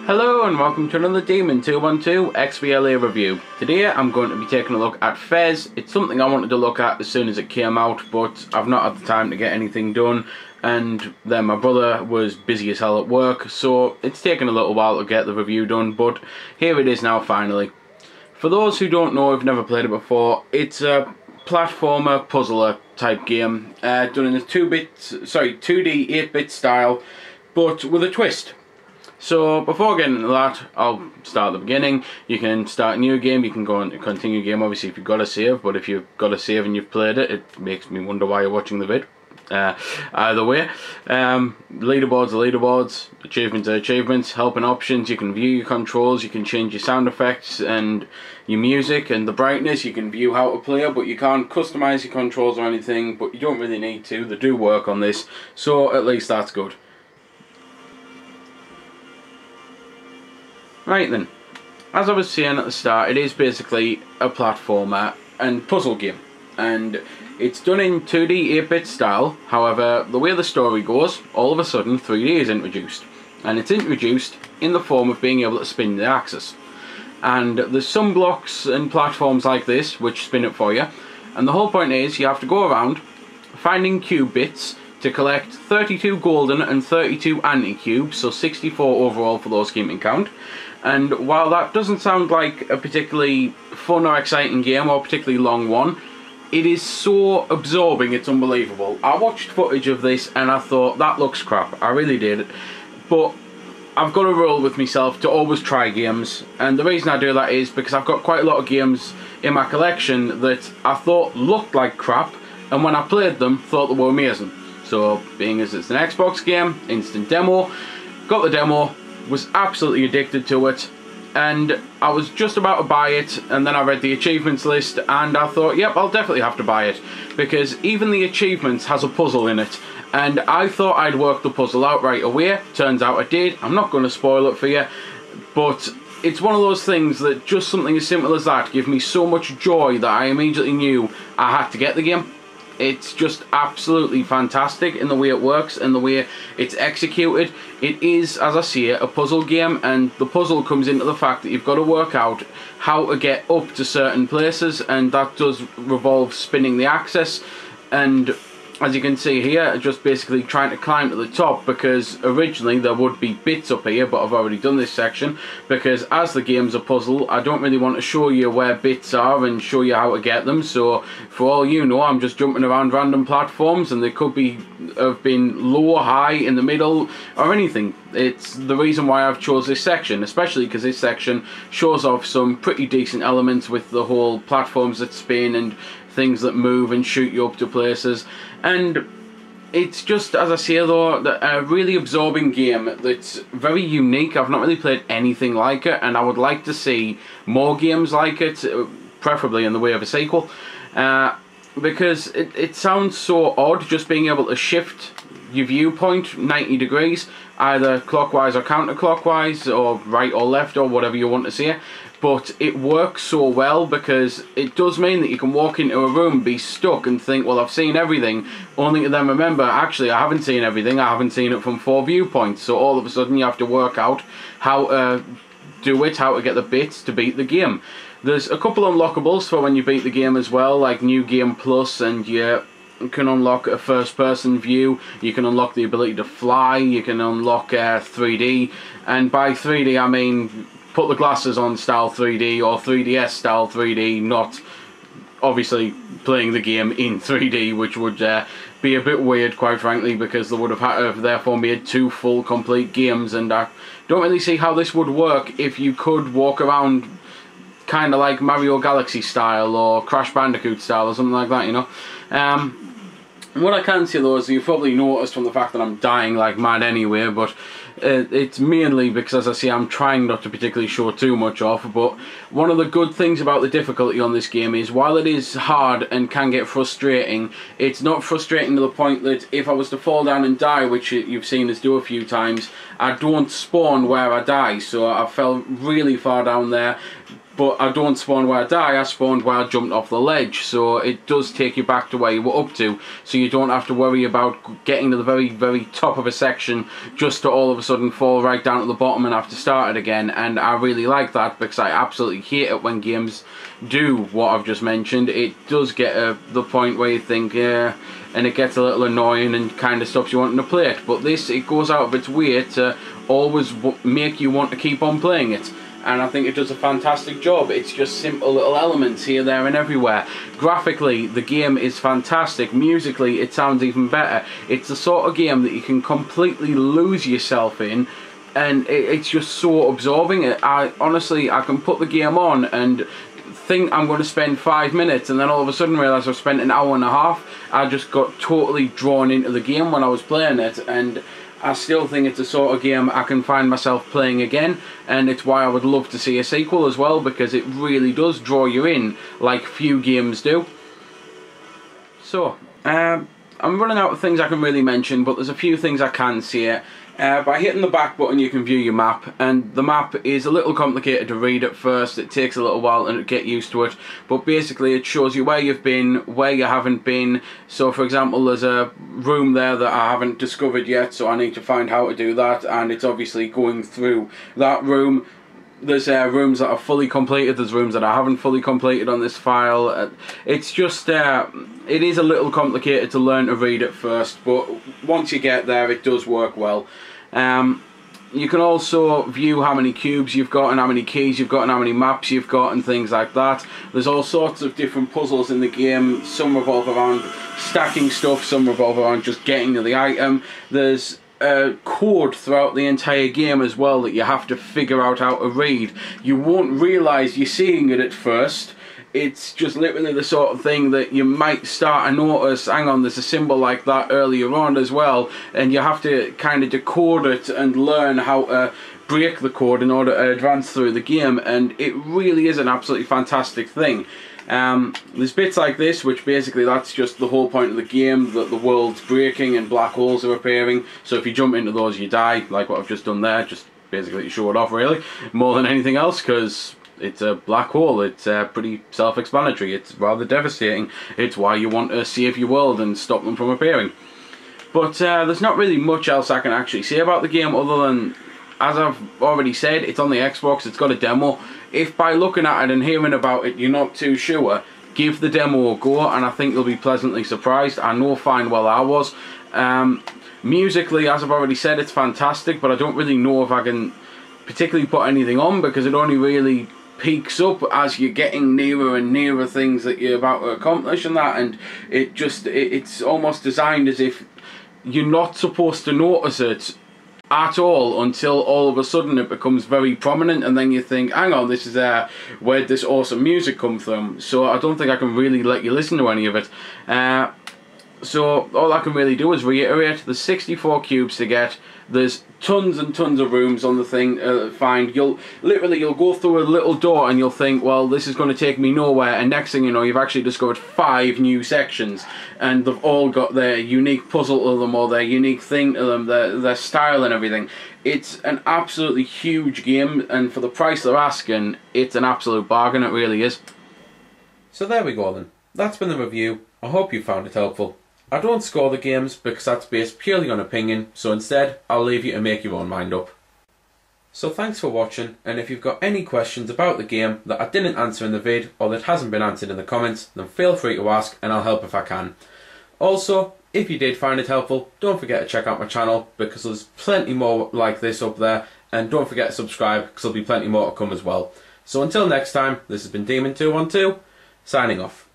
Hello and welcome to another Demon 212 XBL review. Today I'm going to be taking a look at FEZ. It's something I wanted to look at as soon as it came out, but I've not had the time to get anything done, and then my brother was busy as hell at work, so it's taken a little while to get the review done, but here it is now finally. For those who don't know, who've never played it before, it's a platformer puzzler type game, done in a 2D 8-bit style, but with a twist. So before getting into that, I'll start at the beginning. You can start a new game, you can go on to continue game, obviously if you've got a save, but if you've got a save and you've played it, it makes me wonder why you're watching the vid. Either way, leaderboards are leaderboards, achievements are achievements, help and options. You can view your controls, you can change your sound effects and your music and the brightness. You can view how to play, but you can't customize your controls or anything, but you don't really need to. They do work on this, so at least that's good. Right then, as I was saying at the start, it is basically a platformer and puzzle game, and it's done in 2D 8-bit style. However, the way the story goes, all of a sudden 3D is introduced, and it's introduced in the form of being able to spin the axis. And there's some blocks and platforms like this which spin it for you, and the whole point is you have to go around finding cube bits to collect 32 golden and 32 anti-cubes, so 64 overall for those keeping count. And while that doesn't sound like a particularly fun or exciting game, or a particularly long one, it is so absorbing, it's unbelievable. I watched footage of this and I thought, that looks crap, I really did. But I've got a rule with myself to always try games, and the reason I do that is because I've got quite a lot of games in my collection that I thought looked like crap, and when I played them, thought they were amazing. So, being as it's an Xbox game, instant demo, got the demo, was absolutely addicted to it, and I was just about to buy it, and then I read the achievements list and I thought, yep, I'll definitely have to buy it, because even the achievements has a puzzle in it, and I thought I'd work the puzzle out right away. Turns out I did. I'm not going to spoil it for you, but it's one of those things that just something as simple as that gave me so much joy that I immediately knew I had to get the game. It's just absolutely fantastic in the way it works and the way it's executed. It is, as I say, a puzzle game, and the puzzle comes into the fact that you've got to work out how to get up to certain places, and that does revolve spinning the axis. And as you can see here, just basically trying to climb to the top, because originally there would be bits up here, but I've already done this section because as the game's a puzzle, I don't really want to show you where bits are and show you how to get them. So for all you know, I'm just jumping around random platforms, and they could be have been low, high, in the middle, or anything. It's the reason why I've chose this section, especially because this section shows off some pretty decent elements with the whole platforms that spin and things that move and shoot you up to places. And it's just, as I say though, a really absorbing game that's very unique. I've not really played anything like it, and I would like to see more games like it, preferably in the way of a sequel, because it sounds so odd just being able to shift your viewpoint 90 degrees, either clockwise or counterclockwise, or right or left, or whatever you want to say. But it works so well, because it does mean that you can walk into a room, be stuck and think, well, I've seen everything, only to then remember, actually I haven't seen everything, I haven't seen it from 4 viewpoints. So all of a sudden you have to work out how to do it, how to get the bits to beat the game. There's a couple unlockables for when you beat the game as well, like New Game Plus, and you can unlock a first-person view, you can unlock the ability to fly, you can unlock 3D, and by 3D I mean put the glasses on style 3D, or 3DS style 3D, not obviously playing the game in 3D, which would be a bit weird, quite frankly, because they would have had to have therefore made 2 full complete games, and I don't really see how this would work if you could walk around kind of like Mario Galaxy style or Crash Bandicoot style or something like that, you know. What I can say though is you've probably noticed from the fact that I'm dying like mad anyway, but it's mainly because, as I say, I'm trying not to particularly show too much off. But one of the good things about the difficulty on this game is, while it is hard and can get frustrating, it's not frustrating to the point that if I was to fall down and die, which you've seen us do a few times, I don't spawn where I die. So I fell really far down there, but I don't spawn where I die, I spawned where I jumped off the ledge, so it does take you back to where you were up to, so you don't have to worry about getting to the very, very top of a section just to all of a sudden fall right down to the bottom and have to start it again. And I really like that, because I absolutely hate it when games do what I've just mentioned. It does get the point where you think, yeah, and it gets a little annoying and kind of stops you wanting to play it. But this, it goes out of its way to always make you want to keep on playing it. And I think it does a fantastic job. It's just simple little elements here, there and everywhere. Graphically, the game is fantastic. Musically, it sounds even better. It's the sort of game that you can completely lose yourself in, and it's just so absorbing. Honestly, I can put the game on and think I'm going to spend 5 minutes, and then all of a sudden realise I've spent an hour and a half. I just got totally drawn into the game when I was playing it, and I still think it's a sort of game I can find myself playing again, and it's why I would love to see a sequel as well, because it really does draw you in like few games do. So, I'm running out of things I can really mention, but there's a few things I can say. By hitting the back button you can view your map, and the map is a little complicated to read at first. It takes a little while to get used to it, but basically it shows you where you've been, where you haven't been. So for example, there's a room there that I haven't discovered yet, so I need to find how to do that, and it's obviously going through that room. There's rooms that are fully completed, there's rooms that I haven't fully completed on this file. It's just, it is a little complicated to learn to read at first, but once you get there it does work well. You can also view how many cubes you've got and how many keys you've got and how many maps you've got and things like that. There's all sorts of different puzzles in the game. Some revolve around stacking stuff, some revolve around just getting to the item. There's code throughout the entire game as well that you have to figure out how to read. You won't realise you're seeing it at first. It's just literally the sort of thing that you might start to notice, hang on, there's a symbol like that earlier on as well, and you have to kind of decode it and learn how to break the code in order to advance through the game, and it really is an absolutely fantastic thing. There's bits like this, which basically that's just the whole point of the game, that the world's breaking and black holes are appearing, so if you jump into those you die, like what I've just done there, just basically to show it off really, more than anything else, because it's a black hole. It's pretty self-explanatory. It's rather devastating. It's why you want to save your world and stop them from appearing. But there's not really much else I can actually say about the game other than, as I've already said, it's on the Xbox, it's got a demo. If by looking at it and hearing about it you're not too sure, give the demo a go and I think you'll be pleasantly surprised. I know fine well I was. Musically, as I've already said, it's fantastic, but I don't really know if I can particularly put anything on, because it only really peaks up as you're getting nearer and nearer things that you're about to accomplish and that, and it's almost designed as if you're not supposed to notice it at all until all of a sudden it becomes very prominent, and then you think, hang on, this is where'd this awesome music come from? So I don't think I can really let you listen to any of it. So all I can really do is reiterate, there's 64 cubes to get, there's tons and tons of rooms on the thing to find. You'll go through a little door and you'll think, well, this is going to take me nowhere, and next thing you know you've actually discovered 5 new sections, and they've all got their unique puzzle to them or their unique thing to them, their style and everything. It's an absolutely huge game, and for the price they're asking, it's an absolute bargain, it really is. So there we go then, that's been the review. I hope you found it helpful. I don't score the games because that's based purely on opinion, so instead I'll leave you to make your own mind up. So thanks for watching, and if you've got any questions about the game that I didn't answer in the vid or that hasn't been answered in the comments, then feel free to ask and I'll help if I can. Also, if you did find it helpful, don't forget to check out my channel because there's plenty more like this up there, and don't forget to subscribe because there'll be plenty more to come as well. So until next time, this has been Demon212, signing off.